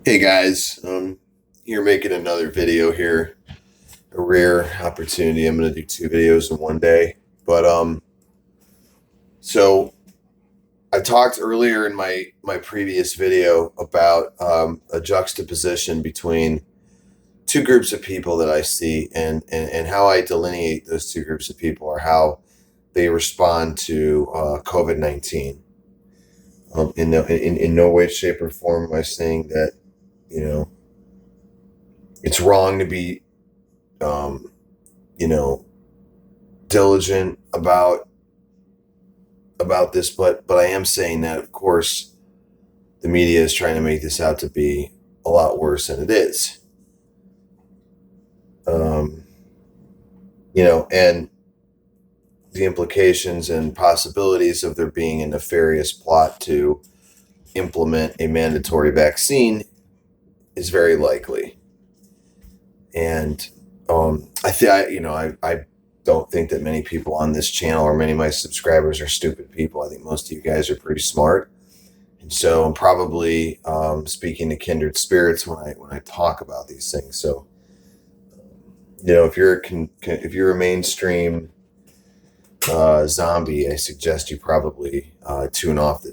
Hey guys, here making another video here. A rare opportunity. I'm going to do two videos in one day. But I talked earlier in my previous video about a juxtaposition between two groups of people that I see, and how I delineate those two groups of people, or how they respond to COVID-19. In no way, shape, or form am I saying that you know it's wrong to be um, you know, diligent about this, but I am saying that, of course, the media is trying to make this out to be a lot worse than it is. Um, and the implications and possibilities of there being a nefarious plot to implement a mandatory vaccine is very likely. And I don't think that many people on this channel or many of my subscribers are stupid people. I think most of you guys are pretty smart. And so I'm probably speaking to kindred spirits when I talk about these things. So if you're a mainstream zombie, I suggest you probably tune out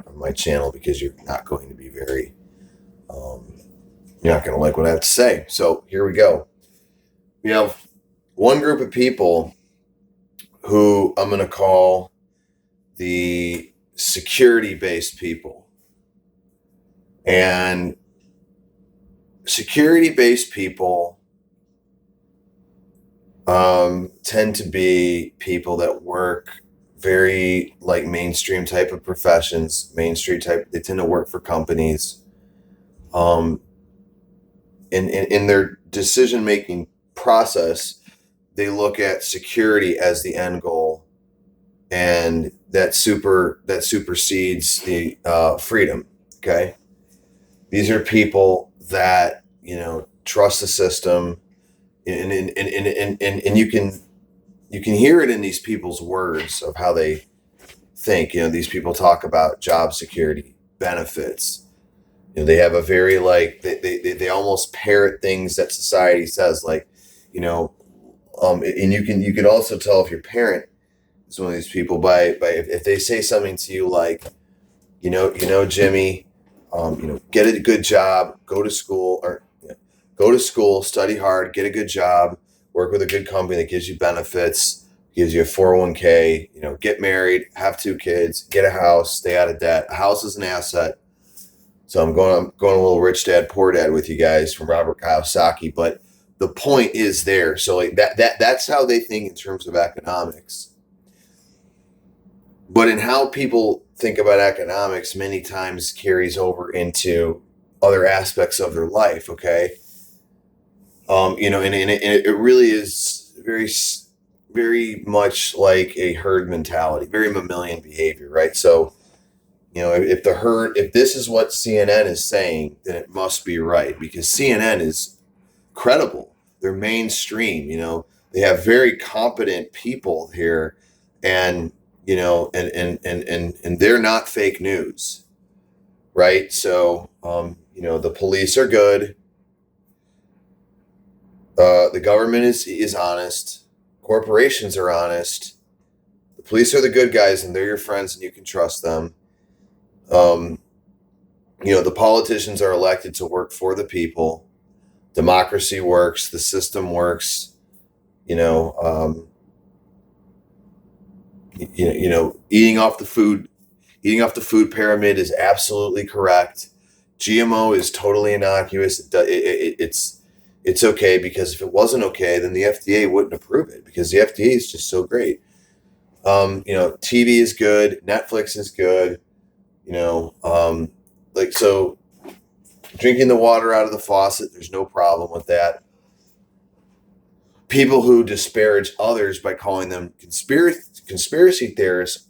of my channel, because you're not going to be very um, you're not going to like what I have to say. So here we go. We have one group of people who I'm going to call the security based people. And security based people tend to be people that work very like mainstream type of professions, mainstream type. They tend to work for companies. Um, in their decision making process, they look at security as the end goal, and that supersedes the freedom. Okay, these are people that trust the system, and you can hear it in these people's words of how they think. These people talk about job security, benefits. They have a very like they almost parrot things that society says, like, you know, and you can also tell if your parent is one of these people by if they say something to you like, Jimmy, get a good job, go to school, study hard, get a good job, work with a good company that gives you benefits, gives you a 401k, get married, have two kids, get a house, stay out of debt. A house is an asset. So I'm going a little rich dad, poor dad with you guys from Robert Kiyosaki, but the point is there. So like that's how they think in terms of economics. But in how people think about economics, many times carries over into other aspects of their life. Okay, and it really is very much like a herd mentality, very mammalian behavior, right? So if this is what CNN is saying, then it must be right, because CNN is credible. They're mainstream. They have very competent people here, and they're not fake news, right? So the police are good. The government is honest. Corporations are honest. The police are the good guys, and they're your friends, and you can trust them. Um, the politicians are elected to work for the people. Democracy works. The system works. You know, um, eating off the food pyramid is absolutely correct. GMO is totally innocuous. It's okay, because if it wasn't okay, then the FDA wouldn't approve it, because the FDA is just so great. TV is good. Netflix is good. Like, so drinking the water out of the faucet, there's no problem with that. People who disparage others by calling them conspiracy theorists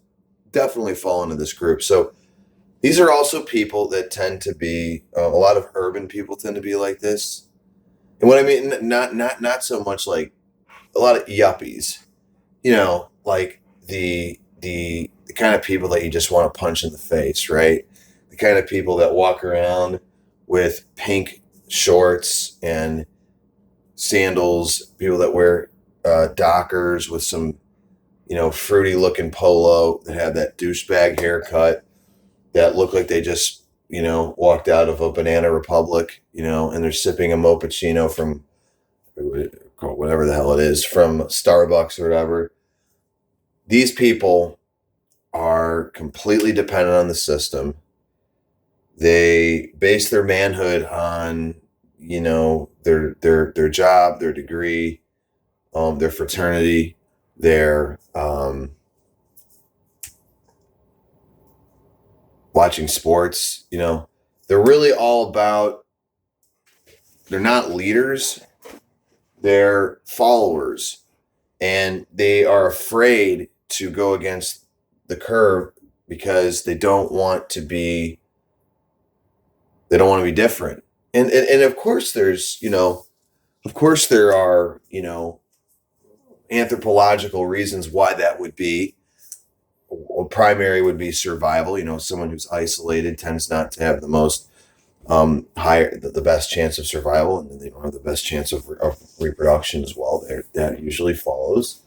definitely fall into this group. So these are also people that tend to be a lot of urban people tend to be like this. And what I mean, not so much like a lot of yuppies, like the kind of people that you just want to punch in the face, right? The kind of people that walk around with pink shorts and sandals, people that wear Dockers with some, fruity looking polo that have that douchebag haircut that look like they just, walked out of a Banana Republic, and they're sipping a mochaccino from whatever the hell it is, from Starbucks or whatever. These people are completely dependent on the system. They base their manhood on, their job, their degree, their fraternity, their watching sports. They're really all about, they're not leaders, they're followers, and they are afraid to go against the curve because they don't want to be different. And of course there's, there are, anthropological reasons why that would be. Primary would be survival. Someone who's isolated tends not to have the most the best chance of survival, and they don't have the best chance of reproduction as well. That usually follows.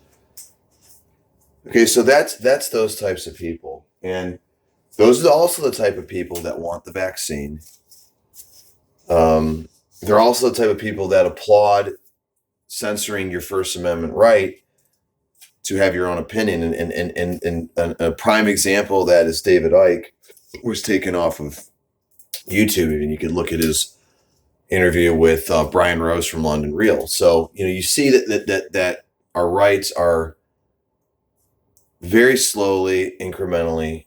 Okay, so that's those types of people, and those are also the type of people that want the vaccine. They're also the type of people that applaud censoring your First Amendment right to have your own opinion. And a prime example of that is David Icke, was taken off of YouTube, and you could look at his interview with Brian Rose from London Real. So, you see that our rights are very slowly, incrementally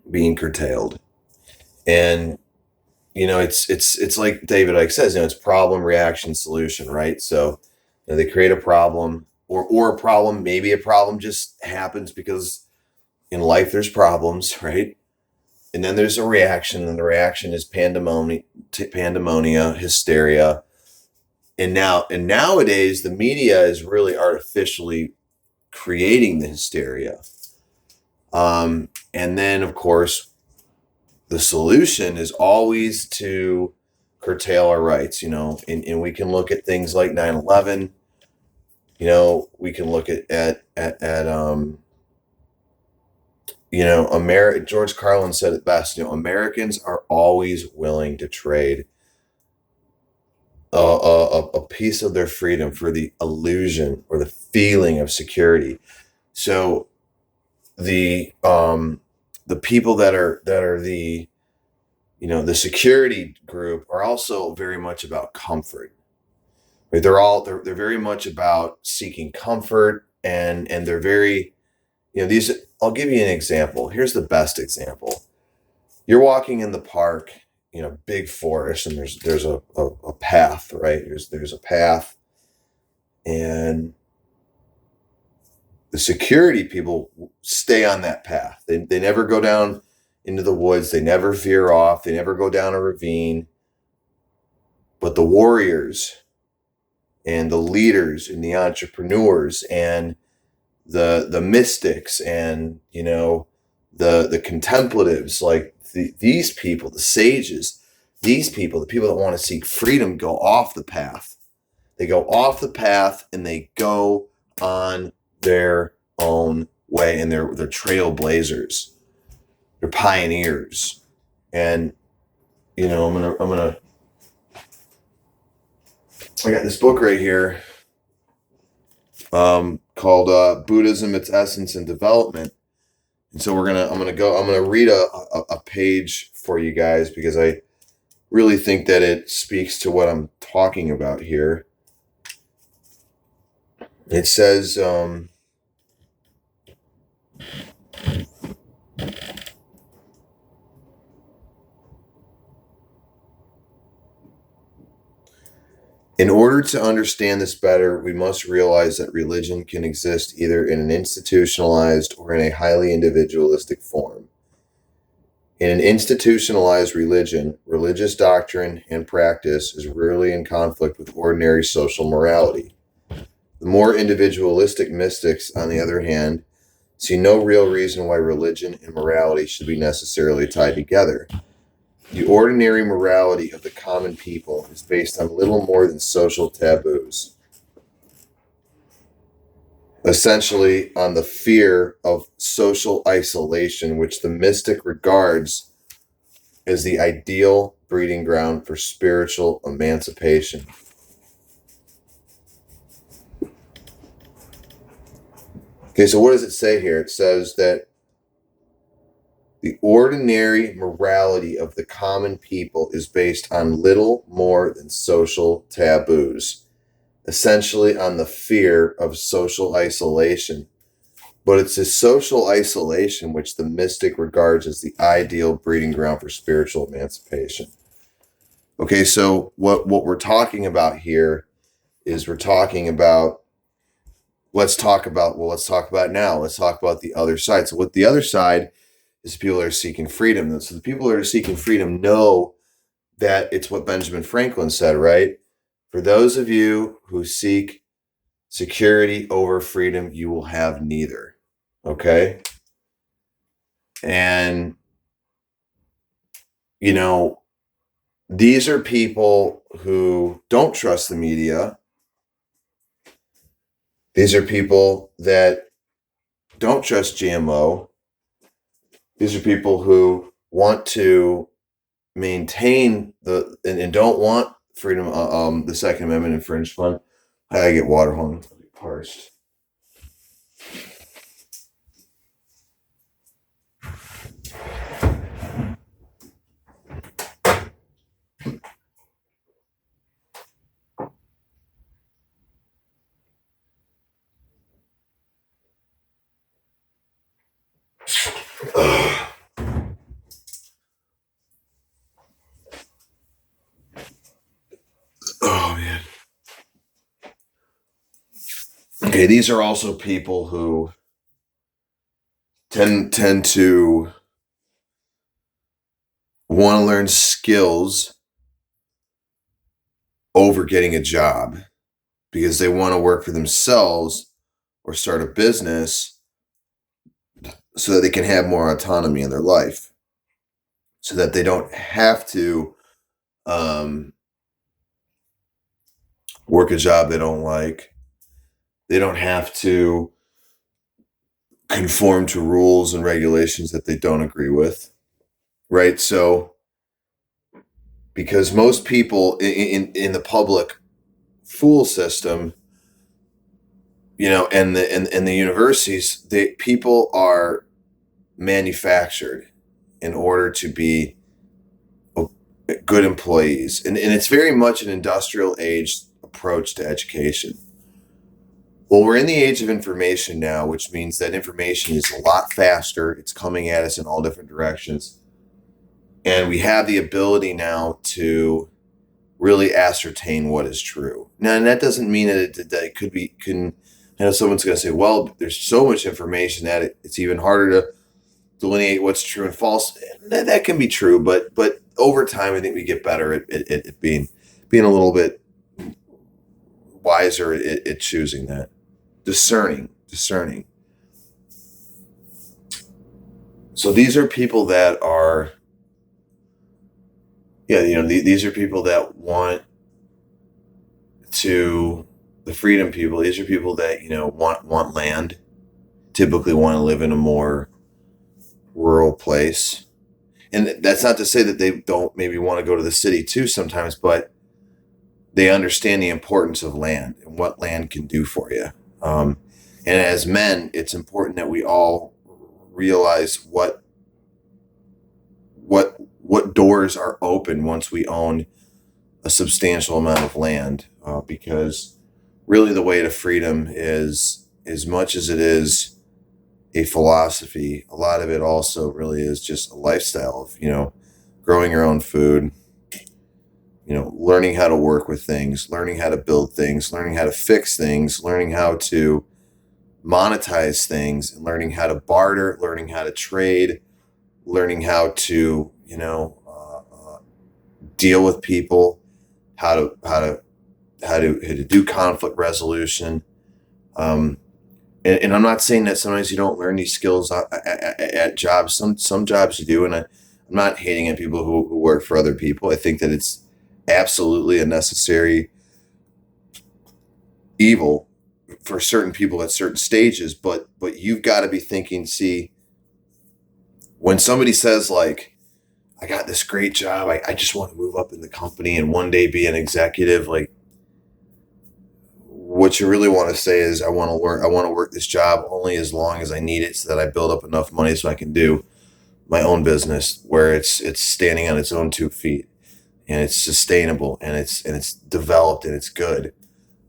being curtailed. And, it's like David Icke says, it's problem, reaction, solution, right? So, they create a problem or a problem, maybe a problem just happens because in life there's problems, right? And then there's a reaction, and the reaction is pandemonia, hysteria. And nowadays the media is really artificially creating the hysteria. And then of course the solution is always to curtail our rights, and we can look at things like 9/11. We can look at George Carlin said it best, Americans are always willing to trade a piece of their freedom for the illusion or the feeling of security. So the people that are the the security group are also very much about comfort. Right? They're very much about seeking comfort, and they're very these. I'll give you an example. Here's the best example. You're walking in the park, big forest, and there's a path, right? There's a path, and the security people stay on that path. They never go down into the woods. They never veer off. They never go down a ravine. But the warriors and the leaders and the entrepreneurs and the mystics and the contemplatives, like these people, the sages, these people, the people that want to seek freedom, go off the path. They go off the path and they go on their own way, and they're trailblazers. They're pioneers. And I'm gonna I got this book right here called Buddhism, Its Essence and Development. And so I'm gonna read a page for you guys, because I really think that it speaks to what I'm talking about here. It says, in order to understand this better, we must realize that religion can exist either in an institutionalized or in a highly individualistic form. In an institutionalized religion, religious doctrine and practice is rarely in conflict with ordinary social morality. The more individualistic mystics, on the other hand, see no real reason why religion and morality should be necessarily tied together. The ordinary morality of the common people is based on little more than social taboos, essentially on the fear of social isolation, which the mystic regards as the ideal breeding ground for spiritual emancipation. Okay, so what does it say here? It says that the ordinary morality of the common people is based on little more than social taboos, essentially on the fear of social isolation. But it's this social isolation which the mystic regards as the ideal breeding ground for spiritual emancipation. Okay, so what we're talking about here is let's talk about now. Let's talk about the other side. So what the other side is, people that are seeking freedom. So the people that are seeking freedom know that it's what Benjamin Franklin said, right? For those of you who seek security over freedom, you will have neither. Okay? And, these are people who don't trust the media. These are people that don't trust GMO. These are people who want to maintain and don't want freedom, the Second Amendment infringed upon. I gotta get water, hold on. I'll be parched. Oh man. Okay, these are also people who tend to want to learn skills over getting a job because they want to work for themselves or start a business so that they can have more autonomy in their life, so that they don't have to work a job they don't like. They don't have to conform to rules and regulations that they don't agree with, right? So, because most people in the public school system, and the universities, people are manufactured in order to be good employees, and it's very much an industrial age approach to education. Well, we're in the age of information now, which means that information is a lot faster. It's coming at us in all different directions. And we have the ability now to really ascertain what is true. Now, and that doesn't mean that it couldn't. I know someone's going to say, well, there's so much information that it's even harder to delineate what's true and false. That can be true, but over time, I think we get better at being a little bit wiser at choosing that. Discerning. So these are people that are, these are people that want to, the freedom people. These are people that want land, typically want to live in a more rural place. And that's not to say that they don't maybe want to go to the city too sometimes, but they understand the importance of land and what land can do for you. And as men, it's important that we all realize what doors are open once we own a substantial amount of land, because really the way to freedom is, as much as it is a philosophy, a lot of it also really is just a lifestyle of, growing your own food, learning how to work with things, learning how to build things, learning how to fix things, learning how to monetize things, and learning how to barter, learning how to trade, learning how to, deal with people, how to do conflict resolution. And I'm not saying that sometimes you don't learn these skills at jobs. Some jobs you do, and I'm not hating on people who work for other people. I think that it's absolutely a necessary evil for certain people at certain stages, but you've got to be thinking, see, when somebody says like, I got this great job, I just want to move up in the company and one day be an executive, like what you really want to say is I want to work this job only as long as I need it so that I build up enough money so I can do my own business where it's standing on its own 2 feet and it's sustainable and it's developed and it's good.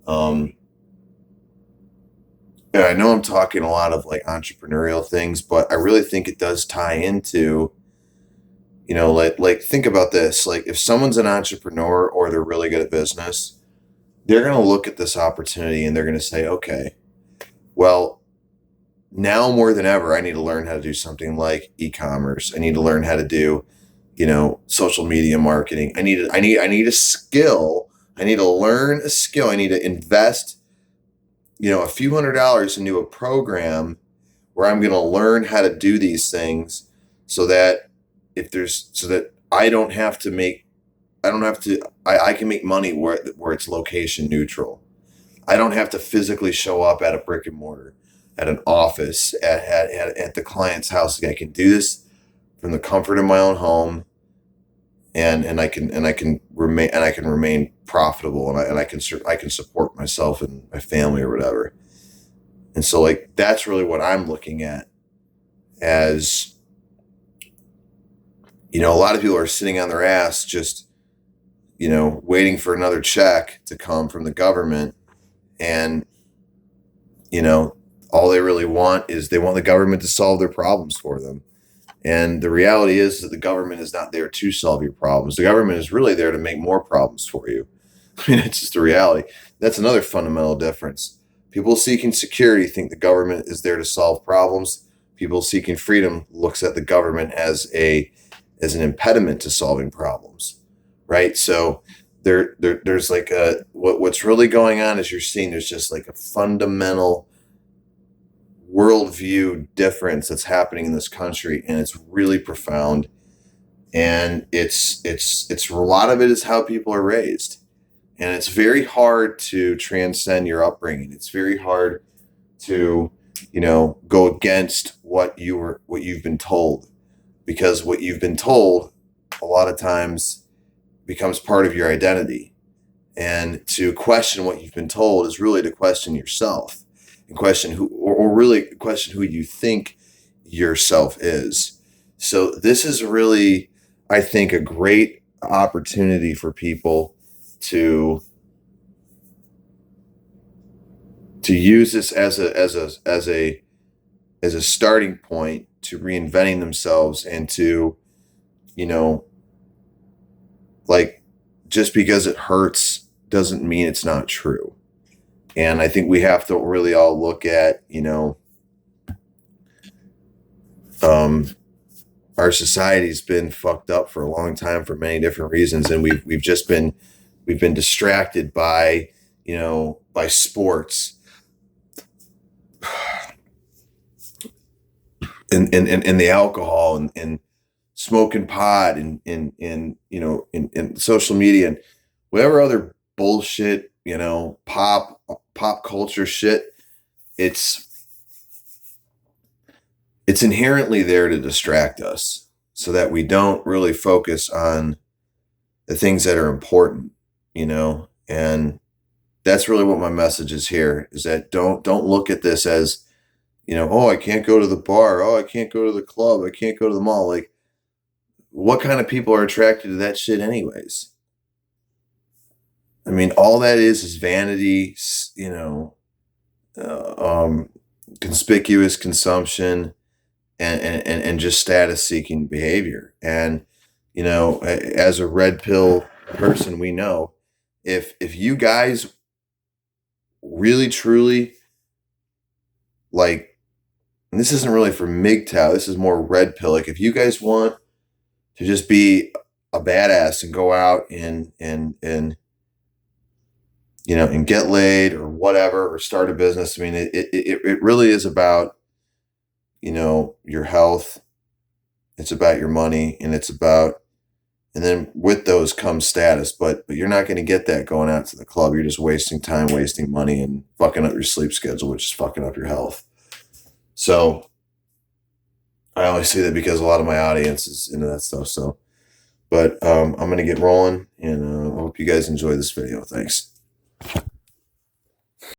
And I know I'm talking a lot of like entrepreneurial things, but I really think it does tie into, like think about this. Like if someone's an entrepreneur or they're really good at business, they're going to look at this opportunity and they're going to say, okay, well, now more than ever, I need to learn how to do something like e-commerce. I need to learn how to do, social media marketing. I need a skill. I need to learn a skill. I need to invest, a few $100s into a program where I'm going to learn how to do these things so that I can make money where it's location neutral. I don't have to physically show up at a brick and mortar, at an office, at the client's house. I can do this from the comfort of my own home, and I can remain profitable, and I can support myself and my family or whatever. And so like that's really what I'm looking at as, a lot of people are sitting on their ass just, waiting for another check to come from the government. And, all they really want is they want the government to solve their problems for them. And the reality is that the government is not there to solve your problems. The government is really there to make more problems for you. I mean, it's just the reality. That's another fundamental difference. People seeking security think the government is there to solve problems. People seeking freedom looks at the government as an impediment to solving problems, right? So there's like what's really going on is you're seeing there's just like a fundamental worldview difference that's happening in this country, and it's really profound. And it's a lot of it is how people are raised, and it's very hard to transcend your upbringing. It's very hard to go against what you've been told, because what you've been told a lot of times becomes part of your identity. And to question what you've been told is really to question yourself and question really question who you think yourself is. So this is really, I think, a great opportunity for people to use this as a starting point to reinventing themselves, and to, like, just because it hurts doesn't mean it's not true. And I think we have to really all look at, our society's been fucked up for a long time for many different reasons, and we've been distracted by by sports and the alcohol and smoking pot and social media and whatever other bullshit, pop culture shit. It's inherently there to distract us so that we don't really focus on the things that are important, and that's really what my message is here, is that don't look at this as, oh, I can't go to the bar. Oh, I can't go to the club. I can't go to the mall. Like, what kind of people are attracted to that shit anyways? I mean, all that is vanity, conspicuous consumption, and just status seeking behavior. And, as a red pill person, we know if you guys really truly, like, and this isn't really for MGTOW, this is more red pill. Like, if you guys want to just be a badass and go out and get laid or whatever, or start a business. I mean, it really is about, your health, it's about your money, and it's about, and then with those comes status, but you're not going to get that going out to the club. You're just wasting time, wasting money, and fucking up your sleep schedule, which is fucking up your health. So I only see that because a lot of my audience is into that stuff. So, but I'm going to get rolling, and I hope you guys enjoy this video. Thanks.